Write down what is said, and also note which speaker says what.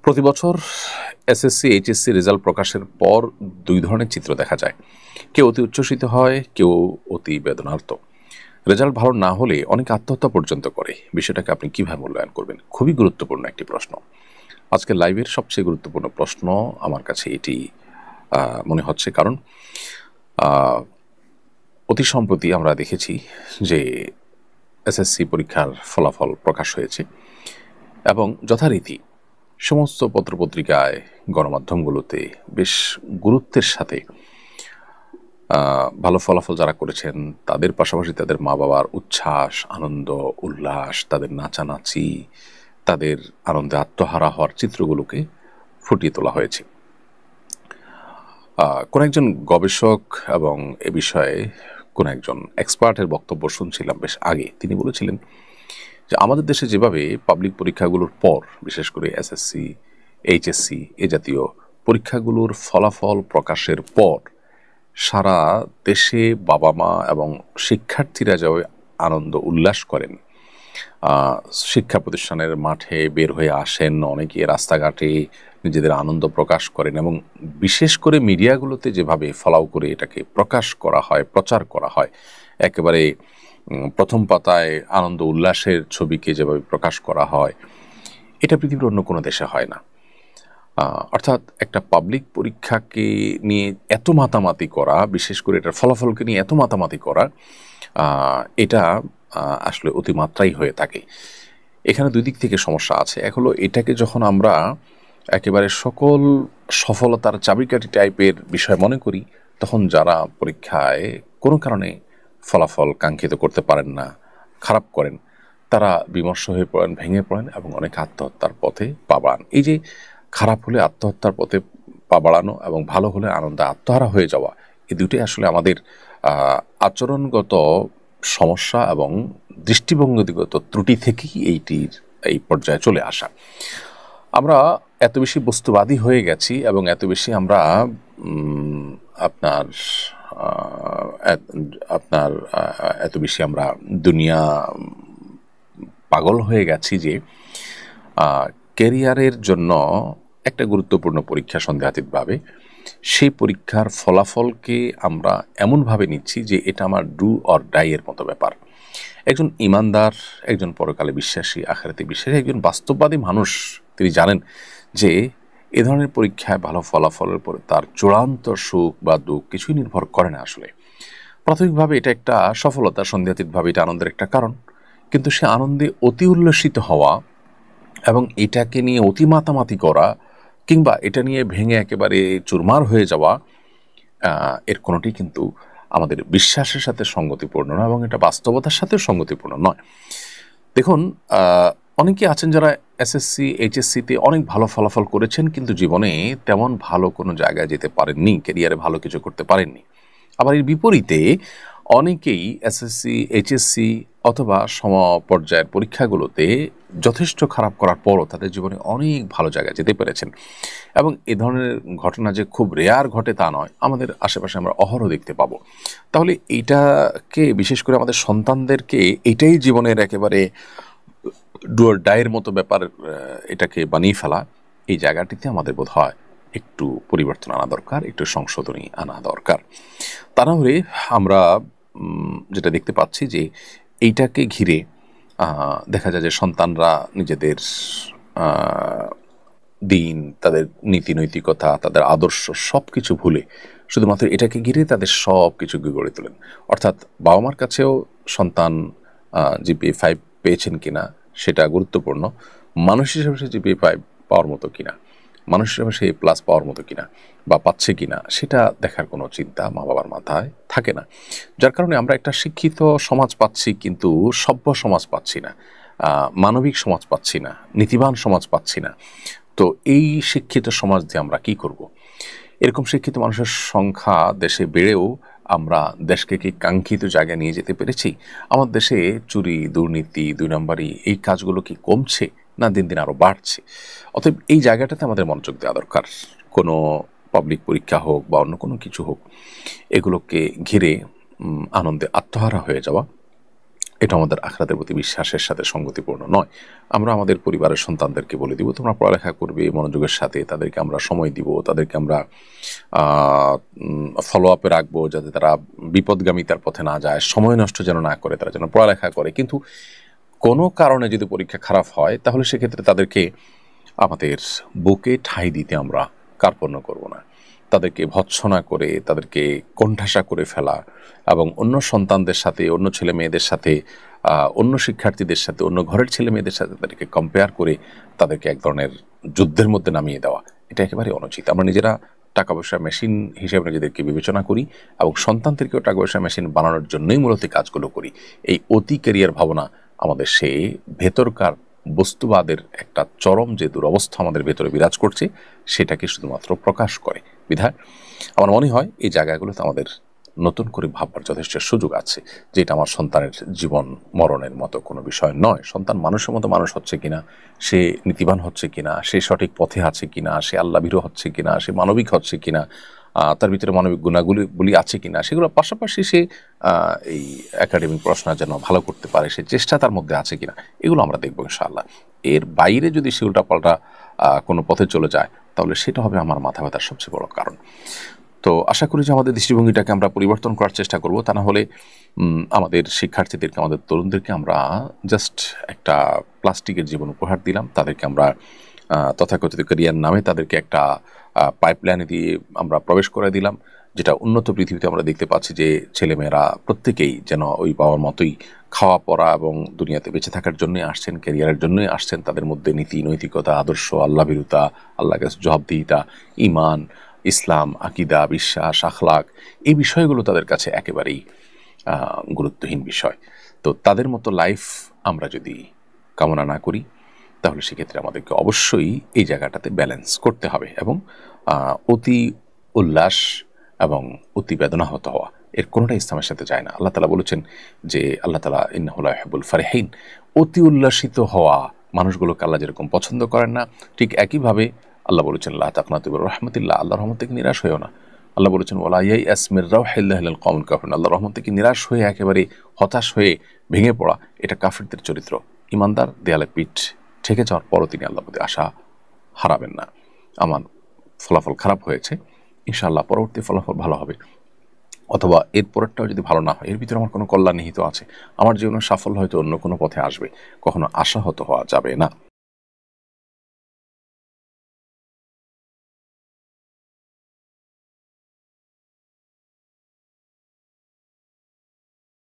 Speaker 1: প্রতি বছর SSC HSC result প্রকাশের পর দুই ধরনের চিত্র দেখা যায়। কেউ অতি উচ্ছ্বসিত হয়, কেউ অতি বেদনার্ত। রেজাল্ট ভালো না হলে অনেকে আত্মহত্যা পর্যন্ত করে। বিষয়টাকে আপনি কিভাবে মূল্যায়ন করবেন? খুবই গুরুত্বপূর্ণ একটি প্রশ্ন। আজকের লাইভের সবচেয়ে গুরুত্বপূর্ণ প্রশ্ন আমার কাছে এটি মনে হচ্ছে, কারণ অতি সম্প্রতি আমরা দেখেছি যে এসএসসি পরীক্ষার ফলাফল প্রকাশ হয়েছে এবং যথারীতি সমস্ত পত্রপত্রিকায়, গণমাধ্যমগুলোতে বেশ গুরুত্বের সাথে ভালো ফলাফল যারা করেছেন তাদের পাশাপাশি তাদের মা বাবার উচ্ছ্বাস, আনন্দ, উল্লাস, তাদের নাচানাচি, তাদের আনন্দে আত্মহারা হওয়ার চিত্রগুলোকে ফুটিয়ে তোলা হয়েছে। কোন একজন গবেষক এবং এ বিষয়ে কোন একজন এক্সপার্টের বক্তব্য শুনছিলাম বেশ আগে। তিনি বলেছিলেন যে আমাদের দেশে যেভাবে পাবলিক পরীক্ষাগুলোর পর, বিশেষ করে এসএসসি, এইচএসসি এ জাতীয় পরীক্ষাগুলোর ফলাফল প্রকাশের পর সারা দেশে বাবা মা এবং শিক্ষার্থীরা যে আনন্দ উল্লাস করেন, শিক্ষা প্রতিষ্ঠানের মাঠে বের হয়ে আসেন, অনেকে রাস্তাঘাটে নিজেদের আনন্দ প্রকাশ করেন এবং বিশেষ করে মিডিয়াগুলোতে যেভাবে ফলাও করে এটাকে প্রকাশ করা হয়, প্রচার করা হয়, একেবারে প্রথম পাতায় আনন্দ উল্লাসের ছবিকে যেভাবে প্রকাশ করা হয়, এটা পৃথিবীর অন্য কোনো দেশে হয় না। অর্থাৎ একটা পাবলিক পরীক্ষাকে নিয়ে এত মাতামাতি করা, বিশেষ করে এটার ফলাফলকে নিয়ে এত মাতামাতি করা, এটা আসলে অতিমাত্রাই হয়ে থাকে। এখানে দুই দিক থেকে সমস্যা আছে। এক হলো, এটাকে যখন আমরা একেবারে সকল সফলতার চাবিকাঠি টাইপের বিষয় মনে করি, তখন যারা পরীক্ষায় কোনো কারণে ফলাফল কাঙ্ক্ষিত করতে পারেন না, খারাপ করেন, তারা বিমর্ষ হয়ে পড়েন, ভেঙে পড়েন এবং অনেক আত্মহত্যার পথে পা বাড়ান। এই যে খারাপ হলে আত্মহত্যার পথে পা বাড়ানো এবং ভালো হলে আনন্দে আত্মহারা হয়ে যাওয়া, এই দুটোই আসলে আমাদের আচরণগত সমস্যা এবং দৃষ্টিভঙ্গিগত ত্রুটি থেকেই এই পর্যায়ে চলে আসা। আমরা এত বেশি বস্তুবাদী হয়ে গেছি এবং এত বেশি আমরা এত বেশি আমরা দুনিয়া পাগল হয়ে গেছি যে ক্যারিয়ারের জন্য একটা গুরুত্বপূর্ণ পরীক্ষা সন্দেহাতীতভাবে সেই পরীক্ষার ফলাফলকে আমরা এমনভাবে নিচ্ছি যে এটা আমার ডু অর ডাই এর মতো ব্যাপার। একজন ইমানদার, একজন পরকালে বিশ্বাসী, আখিরাতে বিশ্বাসী, একজন বাস্তববাদী মানুষ, তিনি জানেন যে এ ধরনের পরীক্ষায় ভালো ফলাফলের পরে তার চূড়ান্ত সুখ বা দুঃখ কিছুই নির্ভর করে না। আসলে প্রাথমিকভাবে এটা একটা সফলতা, সন্দেহাতীতভাবে এটা আনন্দের একটা কারণ, কিন্তু সে আনন্দে অতি উল্লসিত হওয়া এবং এটাকে নিয়ে অতি মাতামাতি করা কিংবা এটা নিয়ে ভেঙে একেবারে চুরমার হয়ে যাওয়া, এর কোনোটি কিন্তু আমাদের বিশ্বাসের সাথে সঙ্গতিপূর্ণ নয় এবং এটা বাস্তবতার সাথে সঙ্গতিপূর্ণ নয়। দেখুন, অনেকে আছেন যারা এসএসসি, এইচএসসিতে অনেক ভালো ফলাফল করেছেন কিন্তু জীবনে তেমন ভালো কোনো জায়গায় যেতে পারেননি, ক্যারিয়ারে ভালো কিছু করতে পারেননি। আবার এর বিপরীতে অনেকেই এসএসসি, এইচএসসি অথবা সমপর্যায়ের পরীক্ষাগুলোতে যথেষ্ট খারাপ করার পরও তাদের জীবনে অনেক ভালো জায়গায় যেতে পেরেছেন এবং এ ধরনের ঘটনা যে খুব রেয়ার ঘটে তা নয়, আমাদের আশেপাশে আমরা অহরহ দেখতে পাবো। তাহলে এইটাকে, বিশেষ করে আমাদের সন্তানদেরকে এটাই জীবনের একেবারে ডুয়ার ডায়ের মতো ব্যাপার এটাকে বানিয়ে ফেলা, এই জায়গাটিতে আমাদের বোধ হয় একটু পরিবর্তন আনা দরকার, একটু সংশোধনী আনা দরকার। তা না হলে আমরা যেটা দেখতে পাচ্ছি যে এইটাকে ঘিরে দেখা যায় যে সন্তানরা নিজেদের দিন, তাদের নীতি নৈতিকতা, তাদের আদর্শ সব কিছু ভুলে শুধুমাত্র এটাকে ঘিরে তাদের সব কিছু গড়ে তোলেন। অর্থাৎ বাবা মার কাছেও সন্তান জিপিএ 5 পেয়েছেন কিনা সেটা গুরুত্বপূর্ণ, মানুষ হিসেবে সে জিপিএ 5 পাওয়ার মতো কিনা, মানুষ হিসেবে সে প্লাস পাওয়ার মতো কিনা বা পাচ্ছে কিনা, সেটা দেখার কোনো চিন্তা মা বাবার মাথায় থাকে না। যার কারণে আমরা একটা শিক্ষিত সমাজ পাচ্ছি কিন্তু সভ্য সমাজ পাচ্ছি না, মানবিক সমাজ পাচ্ছি না, নীতিবান সমাজ পাচ্ছি না। তো এই শিক্ষিত সমাজ দিয়ে আমরা কি করব? এরকম শিক্ষিত মানুষের সংখ্যা দেশে বেড়েও আমরা দেশকে কি কাঙ্ক্ষিত জায়গায় নিয়ে যেতে পেরেছি? আমার দেশে চুরি, দুর্নীতি, 2 নম্বরি এই কাজগুলো কি কমছে না দিন দিন আরও বাড়ছে? অতএব এই জায়গাটাতে আমাদের মনোযোগ দেওয়া দরকার। কোনো পাবলিক পরীক্ষা হোক বা অন্য কোনো কিছু হোক, এগুলোকে ঘিরে আনন্দে আত্মহারা হয়ে যাওয়া এটা আমাদের আখিরাতের প্রতি বিশ্বাসের সাথে সঙ্গতিপূর্ণ নয়। আমরা আমাদের পরিবারের সন্তানদেরকে বলে দিব তোমরা পড়ালেখা করবে মনোযোগের সাথে, তাদেরকে আমরা সময় দিব, তাদেরকে আমরা ফলো আপে রাখবো যাতে তারা বিপদগামিতার পথে না যায়, সময় নষ্ট যেন না করে, তারা যেন পড়ালেখা করে। কিন্তু কোনো কারণে যদি পরীক্ষা খারাপ হয় তাহলে সেক্ষেত্রে তাদেরকে আমাদের বুকে ঠাঁই দিতে আমরা কার্পণ্য করব না। তাদেরকে ভৎসনা করে, তাদেরকে কোণঠাসা করে ফেলা এবং অন্য সন্তানদের সাথে, অন্য ছেলে মেয়েদের সাথে, অন্য শিক্ষার্থীদের সাথে, অন্য ঘরের ছেলে মেয়েদের সাথে তাদেরকে কম্পেয়ার করে তাদেরকে এক ধরনের যুদ্ধের মধ্যে নামিয়ে দেওয়া, এটা একেবারে অনুচিত। আমরা নিজেরা টাকা পয়সা মেশিন হিসেবে নিজেদেরকে বিবেচনা করি এবং সন্তানদেরকেও টাকা পয়সা মেশিন বানানোর জন্যই মূলত কাজগুলো করি। এই অতি ক্যারিয়ার ভাবনা আমাদের সে ভেতরকার বস্তুবাদের একটা চরম যে দুরবস্থা আমাদের ভেতরে বিরাজ করছে সেটাকে শুধুমাত্র প্রকাশ করে। বিধায় আমার মনে হয় এই জায়গাগুলোতে আমাদের নতুন করে ভাববার যথেষ্ট সুযোগ আছে যে এটা আমার সন্তানের জীবন মরণের মতো কোনো বিষয় নয়। সন্তান মানুষের মতো মানুষ হচ্ছে কিনা, সে নীতিবান হচ্ছে কিনা, সে সঠিক পথে আছে কিনা, সে আল্লাভীরু হচ্ছে কিনা, সে মানবিক হচ্ছে কিনা, তার ভিতরে মানবিক গুণাগুলি আছে কিনা, সেগুলোর পাশাপাশি সে এই একাডেমিক পড়াশোনা যেন ভালো করতে পারে সে চেষ্টা তার মধ্যে আছে কিনা, এগুলো আমরা দেখবো ইনশাআল্লাহ। এর বাইরে যদি সে উল্টাপাল্টা কোনো পথে চলে যায় তাহলে সেটা হবে আমার মাথা ব্যথার সবচেয়ে বড় কারণ। তো আশা করি যে আমাদের দৃষ্টিভঙ্গিটাকে আমরা পরিবর্তন করার চেষ্টা করব। তা না হলে আমাদের শিক্ষার্থীদেরকে, আমাদের তরুণদেরকে আমরা জাস্ট একটা প্লাস্টিকের জীবন উপহার দিলাম। তাদেরকে আমরা তথাকথিত ক্যারিয়ার নামে তাদেরকে একটা পাইপলাইনে দিয়ে আমরা প্রবেশ করে দিলাম, যেটা উন্নত পৃথিবীতে আমরা দেখতে পাচ্ছি যে ছেলেমেয়েরা প্রত্যেকেই যেন ওই বাবার মতোই খাওয়া পড়া এবং দুনিয়াতে বেঁচে থাকার জন্যই আসছেন, ক্যারিয়ারের জন্যই আসছেন। তাদের মধ্যে নীতি নৈতিকতা, আদর্শ, আল্লাভীরুতা, আল্লাহর কাছে জবাবদিহিতা, ঈমান, ইসলাম, আকিদা, বিশ্বাস, আখলাক, এই বিষয়গুলো তাদের কাছে একেবারেই গুরুত্বহীন বিষয়। তো তাদের মতো লাইফ আমরা যদি কামনা না করি তাহলে সেক্ষেত্রে আমাদেরকে অবশ্যই এই জায়গাটাতে ব্যালেন্স করতে হবে এবং অতি উল্লাস এবং অতি বেদনাহত হওয়া এর কোনোটা ইসলামের সাথে যায় না। আল্লাহ তাআলা বলেছেন যে আল্লাহ তাআলা ইন্নাহু লা ইউহিব্বুল ফারিহিন, অতি উল্লাসিত হওয়া মানুষগুলোকে আল্লাহ যেরকম পছন্দ করেন না, ঠিক একইভাবে আল্লাহ বলেছেন লা তাকনাতু মির রাহমাতিল্লাহ, আল্লাহর রহমত থেকে নিরাশ হয়েও না। আল্লাহ বলেছেন ওয়ালা ইয়াইআস মির রাউহিল্লাহি ইল্লাল কওমুল কাফিরুন, আল্লাহর রহমত থেকে নিরাশ হয়ে একেবারে হতাশ হয়ে ভেঙে পড়া এটা কাফিরদের চরিত্র। ইমানদার দেয়ালে পিঠ ঠেকে যাওয়ার পরও তিনি আল্লাহর প্রতি আশা হারাবেন না। আমার ফলাফল খারাপ হয়েছে, ইনশাআল্লাহ পরবর্তী ফলাফল ভালো হবে, অথবা এর পরেরটাও যদি ভালো না হয় এর ভিতরে আমার কোনো কল্যাণ নিহিত আছে, আমার জীবনের সাফল্য হয়তো অন্য কোনো পথে আসবে, কখনো আশাহত হওয়া যাবে না।